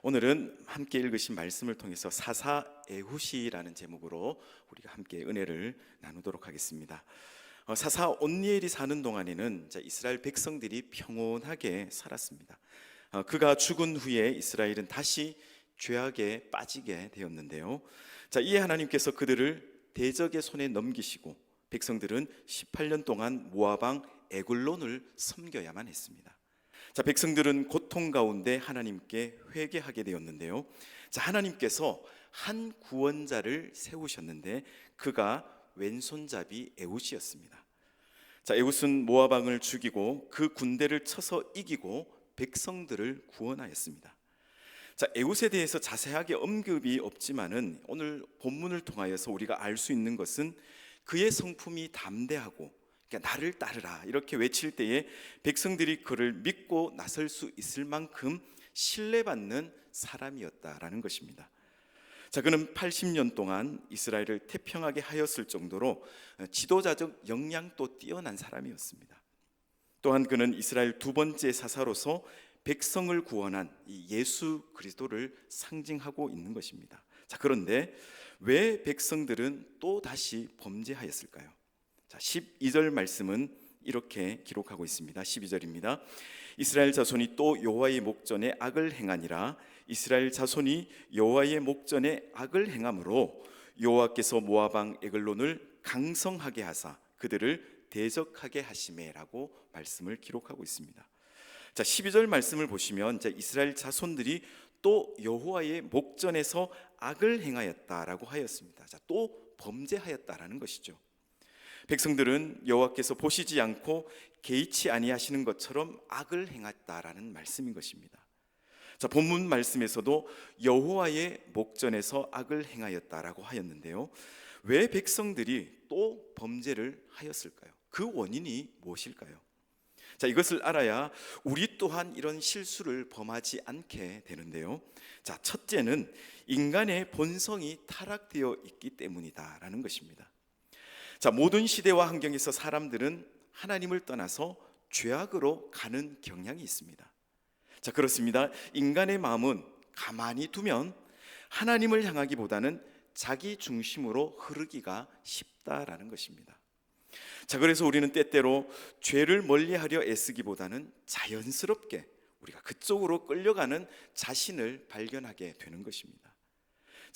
오늘은 함께 읽으신 말씀을 통해서 사사 에훗이라는 제목으로 우리가 함께 은혜를 나누도록 하겠습니다. 사사 온니엘이 사는 동안에는 이스라엘 백성들이 평온하게 살았습니다. 그가 죽은 후에 이스라엘은 다시 죄악에 빠지게 되었는데요. 이에 하나님께서 그들을 대적의 손에 넘기시고 백성들은 18년 동안 모압 왕 에글론을 섬겨야만 했습니다. 백성들은 고통 가운데 하나님께 회개하게 되었는데요. 하나님께서 한 구원자를 세우셨는데 그가 왼손잡이 에훗이었습니다. 에훗은 모압 왕을 죽이고 그 군대를 쳐서 이기고 백성들을 구원하였습니다. 에훗에 대해서 자세하게 언급이 없지만은 오늘 본문을 통하여서 우리가 알 수 있는 것은 그의 성품이 담대하고, 그러니까 나를 따르라 이렇게 외칠 때에 백성들이 그를 믿고 나설 수 있을 만큼 신뢰받는 사람이었다라는 것입니다. 그는 80년 동안 이스라엘을 태평하게 하였을 정도로 지도자적 역량도 뛰어난 사람이었습니다. 또한 그는 이스라엘 두 번째 사사로서 백성을 구원한 이 예수 그리스도를 상징하고 있는 것입니다. 그런데 왜 백성들은 또 다시 범죄하였을까요? 12절 말씀은 이렇게 기록하고 있습니다. 12절입니다. 이스라엘 자손이 또 여호와의 목전에 악을 행하니라. 이스라엘 자손이 여호와의 목전에 악을 행함으로 여호와께서 모압 왕 에글론을 강성하게 하사 그들을 대적하게 하시매라고 말씀을 기록하고 있습니다. 12절 말씀을 보시면 이스라엘 자손들이 또 여호와의 목전에서 악을 행하였다라고 하였습니다. 또 범죄하였다라는 것이죠. 백성들은 여호와께서 보시지 않고 개의치 아니하시는 것처럼 악을 행했다라는 말씀인 것입니다. 본문 말씀에서도 여호와의 목전에서 악을 행하였다라고 하였는데요. 왜 백성들이 또 범죄를 하였을까요? 그 원인이 무엇일까요? 이것을 알아야 우리 또한 이런 실수를 범하지 않게 되는데요. 첫째는 인간의 본성이 타락되어 있기 때문이다라는 것입니다. 모든 시대와 환경에서 사람들은 하나님을 떠나서 죄악으로 가는 경향이 있습니다. 그렇습니다. 인간의 마음은 가만히 두면 하나님을 향하기보다는 자기 중심으로 흐르기가 쉽다라는 것입니다. 그래서 우리는 때때로 죄를 멀리하려 애쓰기보다는 자연스럽게 우리가 그쪽으로 끌려가는 자신을 발견하게 되는 것입니다.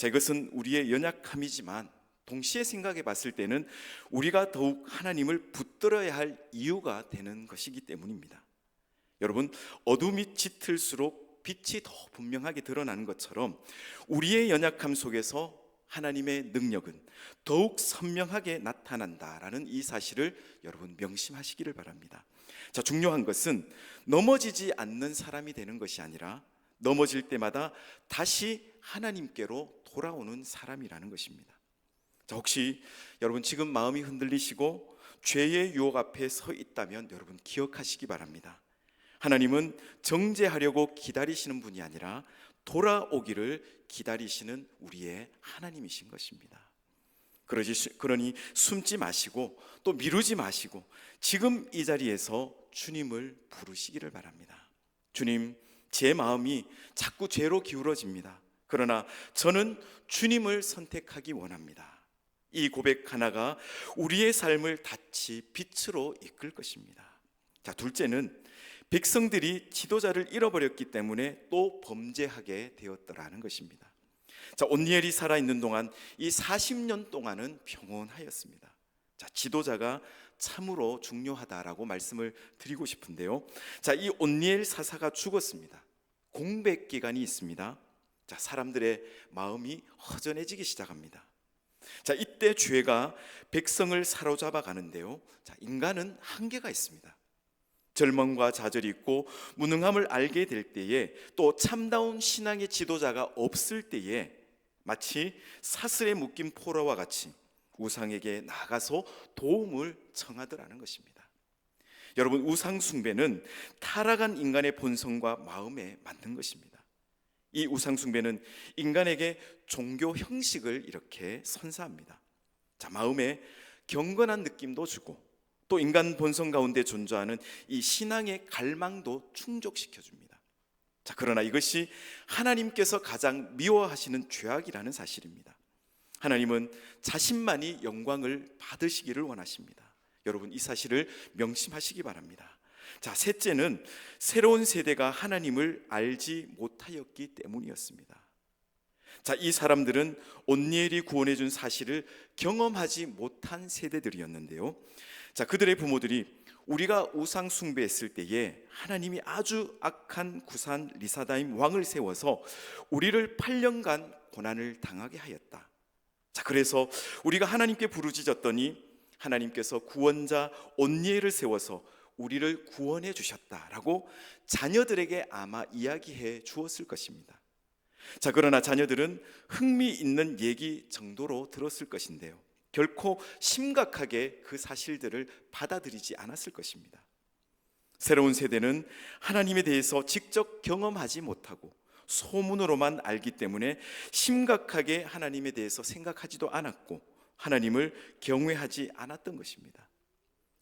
이것은 우리의 연약함이지만 동시에 생각해 봤을 때는 우리가 더욱 하나님을 붙들어야 할 이유가 되는 것이기 때문입니다. 여러분, 어둠이 짙을수록 빛이 더 분명하게 드러나는 것처럼 우리의 연약함 속에서 하나님의 능력은 더욱 선명하게 나타난다라는 이 사실을 여러분 명심하시기를 바랍니다. 중요한 것은 넘어지지 않는 사람이 되는 것이 아니라 넘어질 때마다 다시 하나님께로 돌아오는 사람이라는 것입니다. 혹시 여러분 지금 마음이 흔들리시고 죄의 유혹 앞에 서 있다면 여러분 기억하시기 바랍니다. 하나님은 정죄하려고 기다리시는 분이 아니라 돌아오기를 기다리시는 우리의 하나님이신 것입니다. 그러니 숨지 마시고 또 미루지 마시고 지금 이 자리에서 주님을 부르시기를 바랍니다. 주님, 제 마음이 자꾸 죄로 기울어집니다. 그러나 저는 주님을 선택하기 원합니다. 이 고백 하나가 우리의 삶을 다시 빛으로 이끌 것입니다. 둘째는 백성들이 지도자를 잃어버렸기 때문에 또 범죄하게 되었더라는 것입니다. 온니엘이 살아있는 동안 이 40년 동안은 평온하였습니다. 지도자가 참으로 중요하다라고 말씀을 드리고 싶은데요. 이 온니엘 사사가 죽었습니다. 공백 기간이 있습니다. 사람들의 마음이 허전해지기 시작합니다. 이때 죄가 백성을 사로잡아 가는데요. 인간은 한계가 있습니다. 절망과 좌절이 있고 무능함을 알게 될 때에 또 참다운 신앙의 지도자가 없을 때에 마치 사슬에 묶인 포로와 같이 우상에게 나가서 도움을 청하더라는 것입니다. 여러분, 우상 숭배는 타락한 인간의 본성과 마음에 맞는 것입니다. 이 우상 숭배는 인간에게 종교 형식을 이렇게 선사합니다. 마음에 경건한 느낌도 주고 또 인간 본성 가운데 존재하는 이 신앙의 갈망도 충족시켜줍니다. 자, 그러나 이것이 하나님께서 가장 미워하시는 죄악이라는 사실입니다. 하나님은 자신만이 영광을 받으시기를 원하십니다. 여러분, 이 사실을 명심하시기 바랍니다. 자, 셋째는 새로운 세대가 하나님을 알지 못하였기 때문이었습니다. 자, 이 사람들은 온니엘이 구원해 준 사실을 경험하지 못한 세대들이었는데요. 자, 그들의 부모들이 우리가 우상 숭배했을 때에 하나님이 아주 악한 구산 리사다임 왕을 세워서 우리를 8년간 고난을 당하게 하였다. 자, 그래서 우리가 하나님께 부르짖었더니 하나님께서 구원자 온니엘을 세워서 우리를 구원해 주셨다라고 자녀들에게 아마 이야기해 주었을 것입니다. 자, 그러나 자녀들은 흥미있는 얘기 정도로 들었을 것인데요, 결코 심각하게 그 사실들을 받아들이지 않았을 것입니다. 새로운 세대는 하나님에 대해서 직접 경험하지 못하고 소문으로만 알기 때문에 심각하게 하나님에 대해서 생각하지도 않았고 하나님을 경외하지 않았던 것입니다.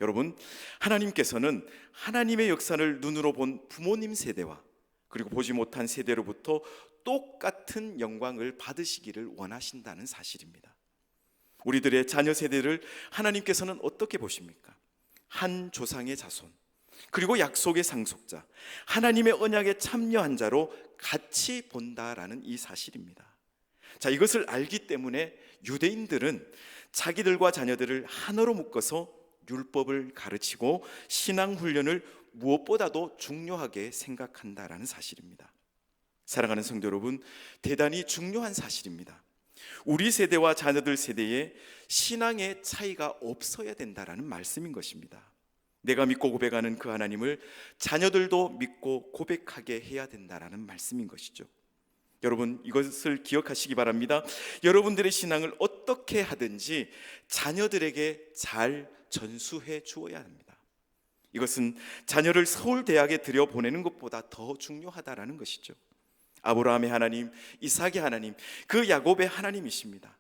여러분, 하나님께서는 하나님의 역사를 눈으로 본 부모님 세대와 그리고 보지 못한 세대로부터 똑같은 영광을 받으시기를 원하신다는 사실입니다. 우리들의 자녀 세대를 하나님께서는 어떻게 보십니까? 한 조상의 자손, 그리고 약속의 상속자, 하나님의 언약에 참여한 자로 같이 본다라는 이 사실입니다. 자, 이것을 알기 때문에 유대인들은 자기들과 자녀들을 하나로 묶어서 율법을 가르치고 신앙 훈련을 무엇보다도 중요하게 생각한다라는 사실입니다. 사랑하는 성도 여러분, 대단히 중요한 사실입니다. 우리 세대와 자녀들 세대에 신앙의 차이가 없어야 된다라는 말씀인 것입니다. 내가 믿고 고백하는 그 하나님을 자녀들도 믿고 고백하게 해야 된다라는 말씀인 것이죠. 여러분, 이것을 기억하시기 바랍니다. 여러분들의 신앙을 어떻게 하든지 자녀들에게 잘 전수해 주어야 합니다. 이것은 자녀를 서울대학에 들여보내는 것보다 더 중요하다라는 것이죠. 아브라함의 하나님, 이삭의 하나님, 그 야곱의 하나님이십니다.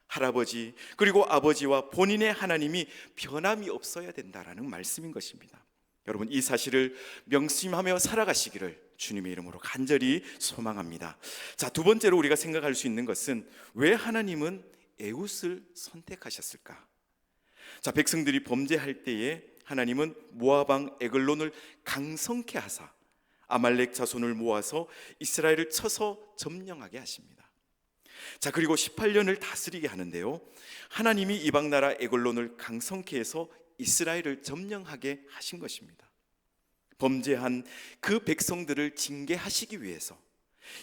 할아버지 그리고 아버지와 본인의 하나님이 변함이 없어야 된다라는 말씀인 것입니다. 여러분, 이 사실을 명심하며 살아가시기를 주님의 이름으로 간절히 소망합니다. 자, 두 번째로 우리가 생각할 수 있는 것은 왜 하나님은 에훗을 선택하셨을까? 자, 백성들이 범죄할 때에 하나님은 모압 왕 에글론을 강성케 하사 아말렉 자손을 모아서 이스라엘을 쳐서 점령하게 하십니다. 자, 그리고 18년을 다스리게 하는데요, 하나님이 이방 나라 에글론을 강성케 해서 이스라엘을 점령하게 하신 것입니다. 범죄한 그 백성들을 징계하시기 위해서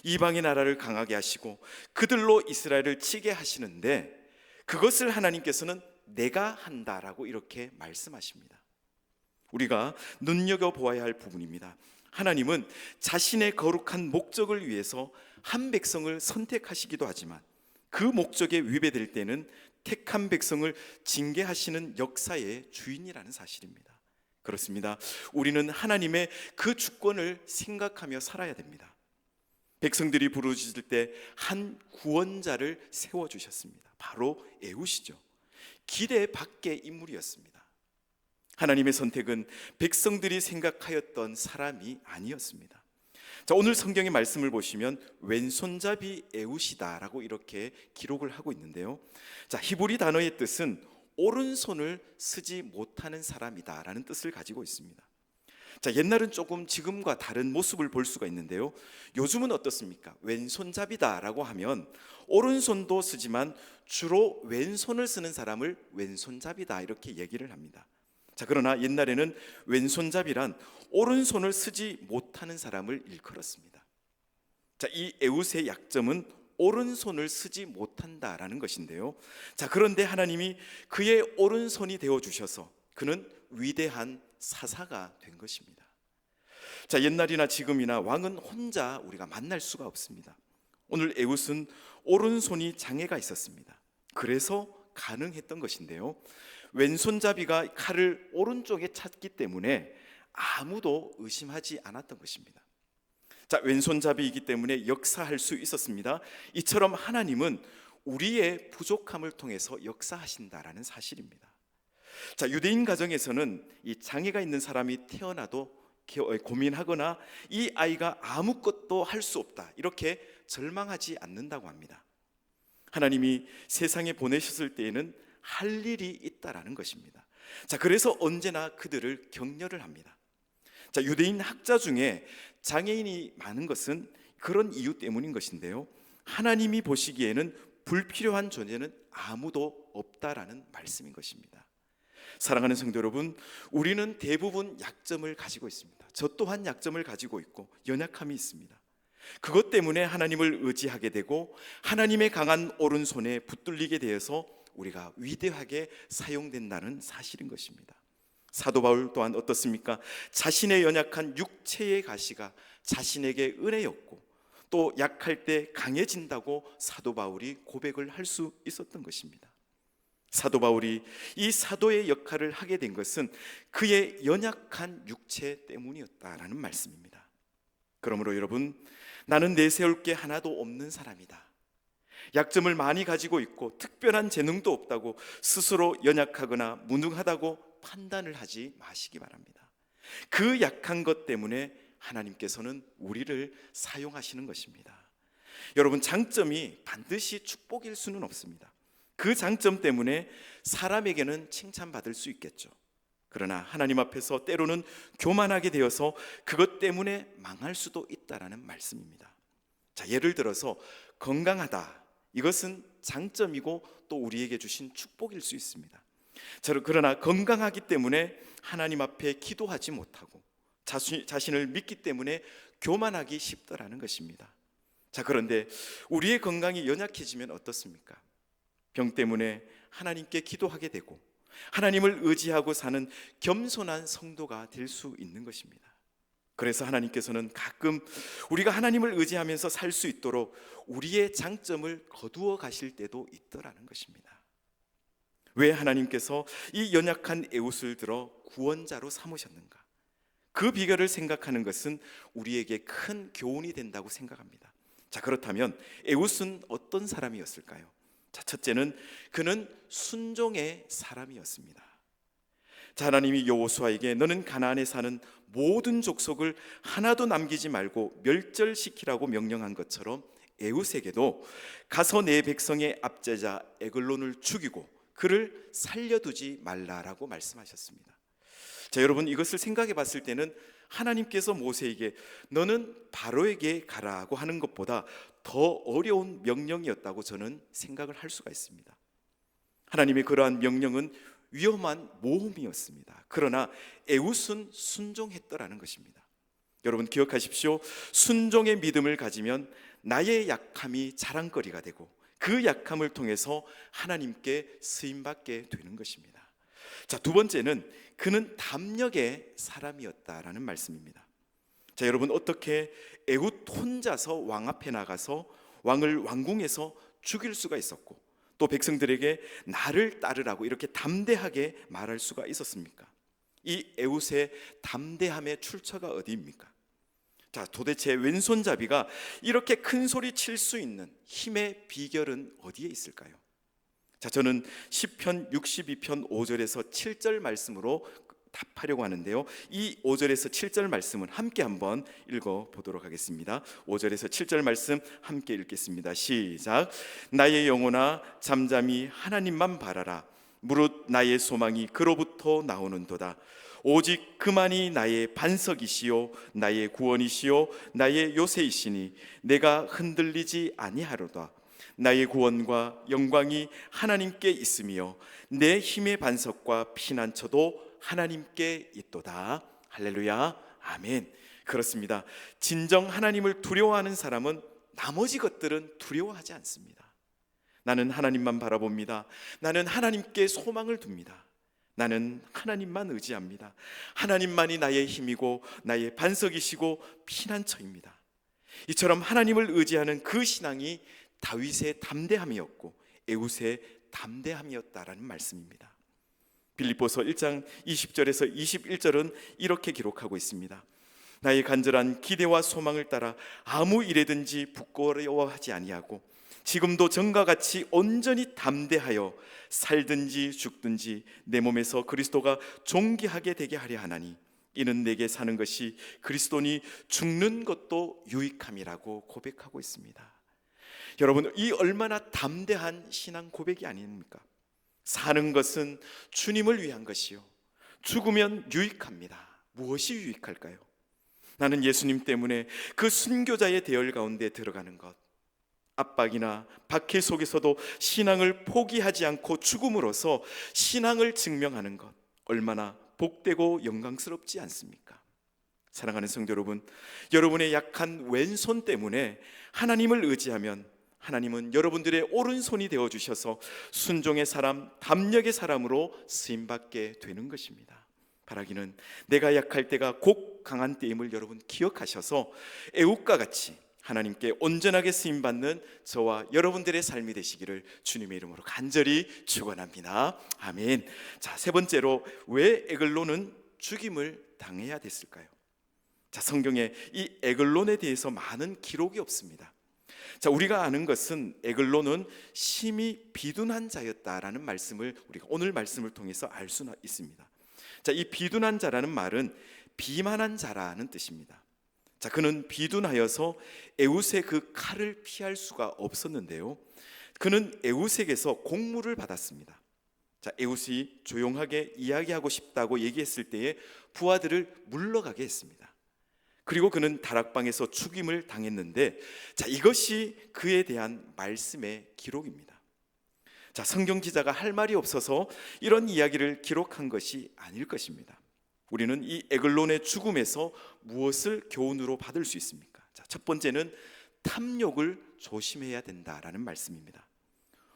이방의 나라를 강하게 하시고 그들로 이스라엘을 치게 하시는데, 그것을 하나님께서는 내가 한다라고 이렇게 말씀하십니다. 우리가 눈여겨보아야 할 부분입니다. 하나님은 자신의 거룩한 목적을 위해서 한 백성을 선택하시기도 하지만 그 목적에 위배될 때는 택한 백성을 징계하시는 역사의 주인이라는 사실입니다. 그렇습니다. 우리는 하나님의 그 주권을 생각하며 살아야 됩니다. 백성들이 부르짖을 때 한 구원자를 세워주셨습니다. 바로 에훗이죠. 기대 밖의 인물이었습니다. 하나님의 선택은 백성들이 생각하였던 사람이 아니었습니다. 자, 오늘 성경의 말씀을 보시면 왼손잡이 에훗이다라고 이렇게 기록을 하고 있는데요, 자, 히브리 단어의 뜻은 오른손을 쓰지 못하는 사람이다라는 뜻을 가지고 있습니다. 자, 옛날은 조금 지금과 다른 모습을 볼 수가 있는데요, 요즘은 어떻습니까? 왼손잡이다라고 하면 오른손도 쓰지만 주로 왼손을 쓰는 사람을 왼손잡이다 이렇게 얘기를 합니다. 자, 그러나 옛날에는 왼손잡이란 오른손을 쓰지 못하는 사람을 일컬었습니다. 자, 이 에훗의 약점은 오른손을 쓰지 못한다라는 것인데요, 자, 그런데 하나님이 그의 오른손이 되어 주셔서 그는 위대한 사사가 된 것입니다. 자, 옛날이나 지금이나 왕은 혼자 우리가 만날 수가 없습니다. 오늘 에훗은 오른손이 장애가 있었습니다. 그래서 가능했던 것인데요, 왼손잡이가 칼을 오른쪽에 찼기 때문에 아무도 의심하지 않았던 것입니다. 자, 왼손잡이이기 때문에 역사할 수 있었습니다. 이처럼 하나님은 우리의 부족함을 통해서 역사하신다라는 사실입니다. 자, 유대인 가정에서는 이 장애가 있는 사람이 태어나도 고민하거나 이 아이가 아무것도 할 수 없다 이렇게 절망하지 않는다고 합니다. 하나님이 세상에 보내셨을 때에는 할 일이 있다라는 것입니다. 자, 그래서 언제나 그들을 격려를 합니다. 자, 유대인 학자 중에 장애인이 많은 것은 그런 이유 때문인 것인데요, 하나님이 보시기에는 불필요한 존재는 아무도 없다라는 말씀인 것입니다. 사랑하는 성도 여러분, 우리는 대부분 약점을 가지고 있습니다. 저 또한 약점을 가지고 있고 연약함이 있습니다. 그것 때문에 하나님을 의지하게 되고 하나님의 강한 오른손에 붙들리게 되어서 우리가 위대하게 사용된다는 사실인 것입니다. 사도 바울 또한 어떻습니까? 자신의 연약한 육체의 가시가 자신에게 은혜였고 또 약할 때 강해진다고 사도 바울이 고백을 할 수 있었던 것입니다. 사도 바울이 이 사도의 역할을 하게 된 것은 그의 연약한 육체 때문이었다라는 말씀입니다. 그러므로 여러분, 나는 내세울 게 하나도 없는 사람이다, 약점을 많이 가지고 있고 특별한 재능도 없다고 스스로 연약하거나 무능하다고 판단을 하지 마시기 바랍니다. 그 약한 것 때문에 하나님께서는 우리를 사용하시는 것입니다. 여러분, 장점이 반드시 축복일 수는 없습니다. 그 장점 때문에 사람에게는 칭찬받을 수 있겠죠. 그러나 하나님 앞에서 때로는 교만하게 되어서 그것 때문에 망할 수도 있다라는 말씀입니다. 자, 예를 들어서 건강하다, 이것은 장점이고 또 우리에게 주신 축복일 수 있습니다. 그러나 건강하기 때문에 하나님 앞에 기도하지 못하고 자신을 믿기 때문에 교만하기 쉽더라는 것입니다. 자, 그런데 우리의 건강이 연약해지면 어떻습니까? 병 때문에 하나님께 기도하게 되고 하나님을 의지하고 사는 겸손한 성도가 될 수 있는 것입니다. 그래서 하나님께서는 가끔 우리가 하나님을 의지하면서 살 수 있도록 우리의 장점을 거두어 가실 때도 있더라는 것입니다. 왜 하나님께서 이 연약한 에웃을 들어 구원자로 삼으셨는가? 그 비결을 생각하는 것은 우리에게 큰 교훈이 된다고 생각합니다. 자, 그렇다면 에웃은 어떤 사람이었을까요? 자, 첫째는 그는 순종의 사람이었습니다. 자, 하나님이 여호수아에게 너는 가나안에 사는 모든 족속을 하나도 남기지 말고 멸절시키라고 명령한 것처럼 에웃에게도 가서 내 백성의 압제자 에글론을 죽이고 그를 살려두지 말라라고 말씀하셨습니다. 자, 여러분, 이것을 생각해 봤을 때는 하나님께서 모세에게 너는 바로에게 가라고 하는 것보다 더 어려운 명령이었다고 저는 생각을 할 수가 있습니다. 하나님의 그러한 명령은 위험한 모험이었습니다. 그러나 에웃은 순종했더라는 것입니다. 여러분, 기억하십시오. 순종의 믿음을 가지면 나의 약함이 자랑거리가 되고 그 약함을 통해서 하나님께 쓰임받게 되는 것입니다. 자, 두 번째는 그는 담력의 사람이었다라는 말씀입니다. 자, 여러분, 어떻게 에훗 혼자서 왕 앞에 나가서 왕을 왕궁에서 죽일 수가 있었고 또 백성들에게 나를 따르라고 이렇게 담대하게 말할 수가 있었습니까? 이 에훗의 담대함의 출처가 어디입니까? 자, 도대체 왼손잡이가 이렇게 큰 소리 칠 수 있는 힘의 비결은 어디에 있을까요? 자, 저는 시편 62편 5절에서 7절 말씀으로 답하려고 하는데요, 이 5절에서 7절 말씀은 함께 한번 읽어보도록 하겠습니다. 5절에서 7절 말씀 함께 읽겠습니다. 시작. 나의 영혼아 잠잠히 하나님만 바라라. 무릇 나의 소망이 그로부터 나오는도다. 오직 그만이 나의 반석이시요 나의 구원이시요 나의 요새이시니 내가 흔들리지 아니하로다. 나의 구원과 영광이 하나님께 있으며 내 힘의 반석과 피난처도 하나님께 있도다. 할렐루야, 아멘. 그렇습니다. 진정 하나님을 두려워하는 사람은 나머지 것들은 두려워하지 않습니다. 나는 하나님만 바라봅니다. 나는 하나님께 소망을 둡니다. 나는 하나님만 의지합니다. 하나님만이 나의 힘이고 나의 반석이시고 피난처입니다. 이처럼 하나님을 의지하는 그 신앙이 다윗의 담대함이었고 에훗의 담대함이었다라는 말씀입니다. 빌립보서 1장 20절에서 21절은 이렇게 기록하고 있습니다. 나의 간절한 기대와 소망을 따라 아무 일에든지 부끄러워하지 아니하고 지금도 전과 같이 온전히 담대하여 살든지 죽든지 내 몸에서 그리스도가 존귀하게 되게 하려 하나니 이는 내게 사는 것이 그리스도니 죽는 것도 유익함이라고 고백하고 있습니다. 여러분, 이 얼마나 담대한 신앙 고백이 아닙니까? 사는 것은 주님을 위한 것이요, 죽으면 유익합니다. 무엇이 유익할까요? 나는 예수님 때문에 그 순교자의 대열 가운데 들어가는 것, 압박이나 박해 속에서도 신앙을 포기하지 않고 죽음으로써 신앙을 증명하는 것, 얼마나 복되고 영광스럽지 않습니까? 사랑하는 성도 여러분, 여러분의 약한 왼손 때문에 하나님을 의지하면 하나님은 여러분들의 오른손이 되어주셔서 순종의 사람, 담력의 사람으로 쓰임받게 되는 것입니다. 바라기는 내가 약할 때가 곧 강한 때임을 여러분 기억하셔서 애국과 같이 하나님께 온전하게 쓰임받는 저와 여러분들의 삶이 되시기를 주님의 이름으로 간절히 축원합니다. 아멘. 자, 세 번째로 왜 에글론은 죽임을 당해야 됐을까요? 자, 성경에 이 에글론에 대해서 많은 기록이 없습니다. 자, 우리가 아는 것은 에글론은 심히 비둔한 자였다라는 말씀을 우리가 오늘 말씀을 통해서 알 수 있습니다. 자, 이 비둔한 자라는 말은 비만한 자라는 뜻입니다. 자, 그는 비둔하여서 에웃의 그 칼을 피할 수가 없었는데요, 그는 에웃에게서 공물을 받았습니다. 자, 에웃이 조용하게 이야기하고 싶다고 얘기했을 때에 부하들을 물러가게 했습니다. 그리고 그는 다락방에서 죽임을 당했는데, 자, 이것이 그에 대한 말씀의 기록입니다. 자, 성경 기자가 할 말이 없어서 이런 이야기를 기록한 것이 아닐 것입니다. 우리는 이 에글론의 죽음에서 무엇을 교훈으로 받을 수 있습니까? 자, 첫 번째는 탐욕을 조심해야 된다라는 말씀입니다.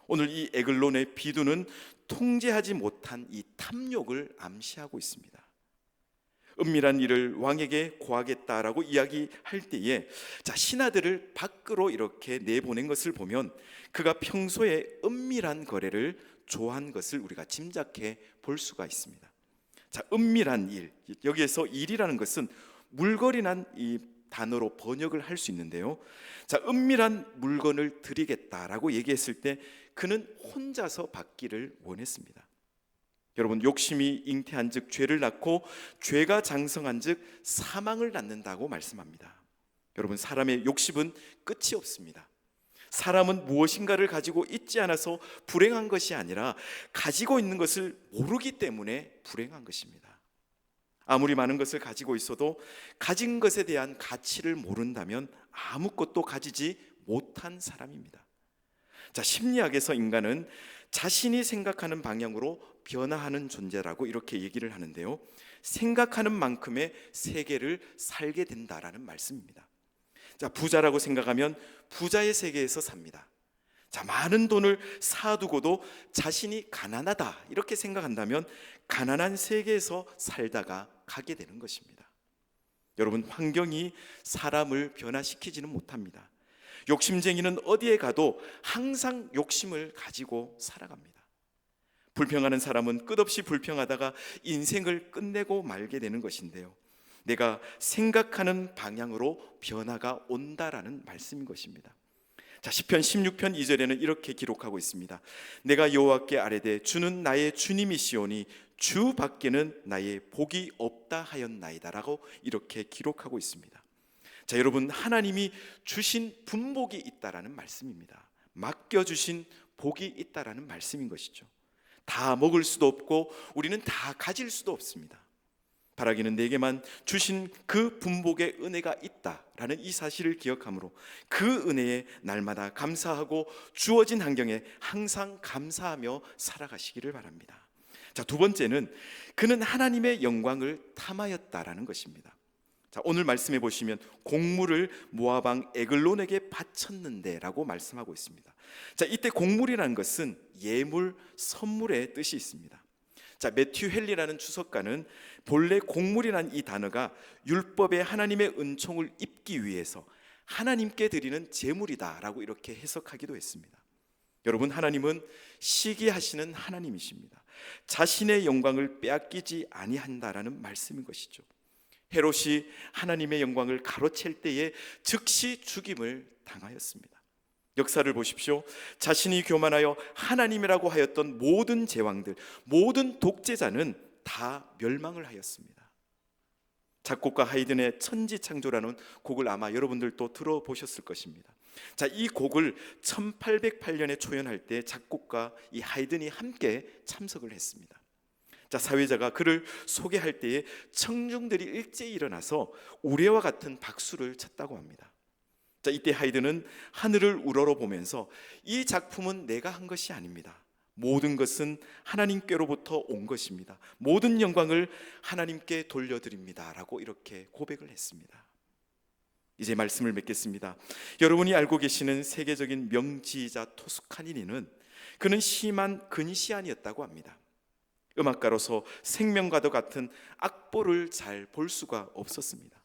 오늘 이 에글론의 비두는 통제하지 못한 이 탐욕을 암시하고 있습니다. 은밀한 일을 왕에게 고하겠다라고 이야기할 때에, 자, 신하들을 밖으로 이렇게 내보낸 것을 보면 그가 평소에 은밀한 거래를 좋아한 것을 우리가 짐작해 볼 수가 있습니다. 자, 은밀한 일, 여기에서 일이라는 것은 물거리란 이 단어로 번역을 할 수 있는데요, 자, 은밀한 물건을 드리겠다라고 얘기했을 때 그는 혼자서 받기를 원했습니다. 여러분, 욕심이 잉태한 즉 죄를 낳고 죄가 장성한 즉 사망을 낳는다고 말씀합니다. 여러분, 사람의 욕심은 끝이 없습니다. 사람은 무엇인가를 가지고 있지 않아서 불행한 것이 아니라 가지고 있는 것을 모르기 때문에 불행한 것입니다. 아무리 많은 것을 가지고 있어도 가진 것에 대한 가치를 모른다면 아무것도 가지지 못한 사람입니다. 자, 심리학에서 인간은 자신이 생각하는 방향으로 변화하는 존재라고 이렇게 얘기를 하는데요, 생각하는 만큼의 세계를 살게 된다라는 말씀입니다. 자, 부자라고 생각하면 부자의 세계에서 삽니다. 자, 많은 돈을 쌓아두고도 자신이 가난하다 이렇게 생각한다면 가난한 세계에서 살다가 가게 되는 것입니다. 여러분, 환경이 사람을 변화시키지는 못합니다. 욕심쟁이는 어디에 가도 항상 욕심을 가지고 살아갑니다. 불평하는 사람은 끝없이 불평하다가 인생을 끝내고 말게 되는 것인데요, 내가 생각하는 방향으로 변화가 온다라는 말씀인 것입니다. 자, 시편 16편 2절에는 이렇게 기록하고 있습니다. 내가 여호와께 아뢰되 주는 나의 주님이시오니 주 밖에는 나의 복이 없다 하였나이다라고 이렇게 기록하고 있습니다. 자, 여러분, 하나님이 주신 분복이 있다라는 말씀입니다. 맡겨주신 복이 있다라는 말씀인 것이죠. 다 먹을 수도 없고 우리는 다 가질 수도 없습니다. 바라기는 내게만 주신 그 분복의 은혜가 있다라는 이 사실을 기억함으로 그 은혜에 날마다 감사하고 주어진 환경에 항상 감사하며 살아가시기를 바랍니다. 자, 두 번째는 그는 하나님의 영광을 탐하였다라는 것입니다. 자, 오늘 말씀해 보시면 곡물을 모압 왕 에글론에게 바쳤는데라고 말씀하고 있습니다. 자, 이때 곡물이라는 것은 예물, 선물의 뜻이 있습니다. 자, 매튜 헨리라는 주석가는 본래 곡물이라는 이 단어가 율법에 하나님의 은총을 입기 위해서 하나님께 드리는 제물이다라고 이렇게 해석하기도 했습니다. 여러분, 하나님은 시기하시는 하나님이십니다. 자신의 영광을 빼앗기지 아니한다라는 말씀인 것이죠. 헤롯이 하나님의 영광을 가로챌 때에 즉시 죽임을 당하였습니다. 역사를 보십시오. 자신이 교만하여 하나님이라고 하였던 모든 제왕들, 모든 독재자는 다 멸망을 하였습니다. 작곡가 하이든의 천지창조라는 곡을 아마 여러분들도 들어보셨을 것입니다. 자, 이 곡을 1808년에 초연할 때 작곡가 이 하이든이 함께 참석을 했습니다. 자, 사회자가 그를 소개할 때에 청중들이 일제히 일어나서 우레와 같은 박수를 쳤다고 합니다. 자, 이때 하이든은 하늘을 우러러보면서 이 작품은 내가 한 것이 아닙니다. 모든 것은 하나님께로부터 온 것입니다. 모든 영광을 하나님께 돌려드립니다 라고 이렇게 고백을 했습니다. 이제 말씀을 맺겠습니다. 여러분이 알고 계시는 세계적인 명지휘자 토스카니니는 그는 심한 근시안이었다고 합니다. 음악가로서 생명과도 같은 악보를 잘 볼 수가 없었습니다.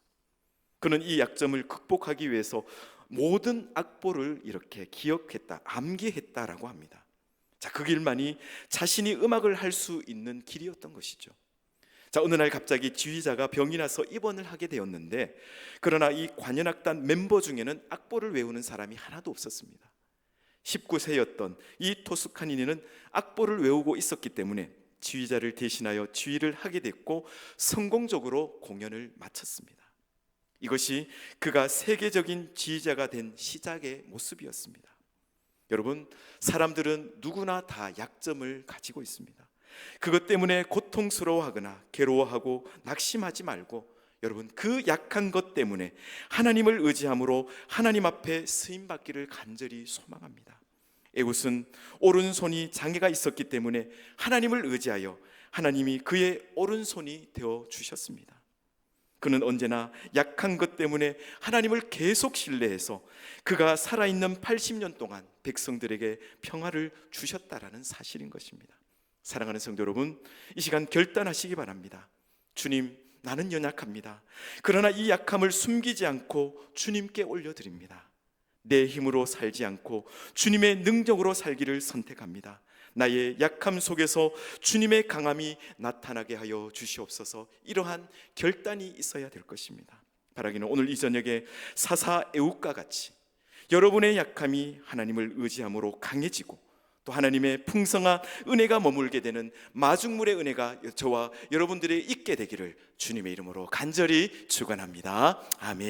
그는 이 약점을 극복하기 위해서 모든 악보를 이렇게 기억했다, 암기했다라고 합니다. 자, 그 길만이 자신이 음악을 할 수 있는 길이었던 것이죠. 자, 어느 날 갑자기 지휘자가 병이 나서 입원을 하게 되었는데, 그러나 이 관현악단 멤버 중에는 악보를 외우는 사람이 하나도 없었습니다. 19세였던 이 토스카니니는 악보를 외우고 있었기 때문에 지휘자를 대신하여 지휘를 하게 됐고 성공적으로 공연을 마쳤습니다. 이것이 그가 세계적인 지휘자가 된 시작의 모습이었습니다. 여러분, 사람들은 누구나 다 약점을 가지고 있습니다. 그것 때문에 고통스러워하거나 괴로워하고 낙심하지 말고, 여러분, 그 약한 것 때문에 하나님을 의지함으로 하나님 앞에 쓰임받기를 간절히 소망합니다. 에훗은 오른손이 장애가 있었기 때문에 하나님을 의지하여 하나님이 그의 오른손이 되어 주셨습니다. 그는 언제나 약한 것 때문에 하나님을 계속 신뢰해서 그가 살아있는 80년 동안 백성들에게 평화를 주셨다라는 사실인 것입니다. 사랑하는 성도 여러분, 이 시간 결단하시기 바랍니다. 주님, 나는 연약합니다. 그러나 이 약함을 숨기지 않고 주님께 올려드립니다. 내 힘으로 살지 않고 주님의 능력으로 살기를 선택합니다. 나의 약함 속에서 주님의 강함이 나타나게 하여 주시옵소서. 이러한 결단이 있어야 될 것입니다. 바라기는 오늘 이 저녁에 사사 에훗과 같이 여러분의 약함이 하나님을 의지함으로 강해지고, 또 하나님의 풍성한 은혜가 머물게 되는 마중물의 은혜가 저와 여러분들이 있게 되기를 주님의 이름으로 간절히 축원합니다. 아멘.